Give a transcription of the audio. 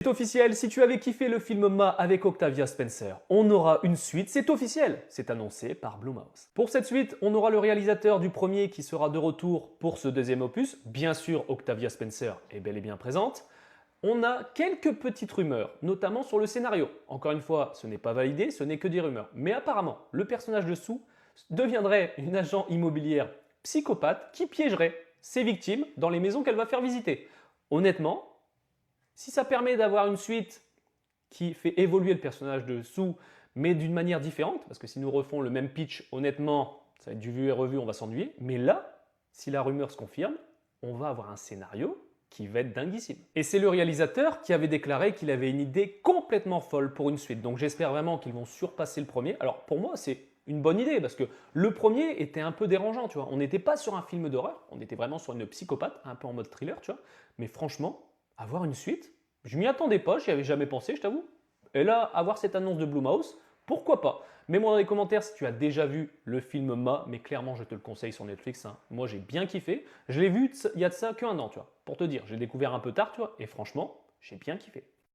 C'est officiel, si tu avais kiffé le film Ma avec Octavia Spencer, on aura une suite, c'est officiel, c'est annoncé par Blumhouse. Pour cette suite, on aura le réalisateur du premier qui sera de retour pour ce deuxième opus, bien sûr Octavia Spencer est bel et bien présente. On a quelques petites rumeurs, notamment sur le scénario. Encore une fois, ce n'est pas validé, ce n'est que des rumeurs. Mais apparemment, le personnage de Sue deviendrait une agent immobilière psychopathe qui piégerait ses victimes dans les maisons qu'elle va faire visiter. Honnêtement, si ça permet d'avoir une suite qui fait évoluer le personnage de Sue, mais d'une manière différente, parce que si nous refont le même pitch, honnêtement, ça va être du vu et revu, on va s'ennuyer. Mais là, si la rumeur se confirme, on va avoir un scénario qui va être dinguissime. Et c'est le réalisateur qui avait déclaré qu'il avait une idée complètement folle pour une suite. Donc j'espère vraiment qu'ils vont surpasser le premier. Alors pour moi, c'est une bonne idée, parce que le premier était un peu dérangeant, tu vois. On n'était pas sur un film d'horreur, on était vraiment sur une psychopathe, un peu en mode thriller, tu vois. Mais franchement, avoir une suite, je m'y attendais pas, j'y avais jamais pensé, je t'avoue. Et là, avoir cette annonce de Blumhouse, pourquoi pas? Mets-moi dans les commentaires si tu as déjà vu le film Ma, mais clairement je te le conseille sur Netflix, hein. Moi j'ai bien kiffé. Je l'ai vu il y a de ça qu'un an, tu vois. Pour te dire, j'ai découvert un peu tard, tu vois, et franchement, j'ai bien kiffé.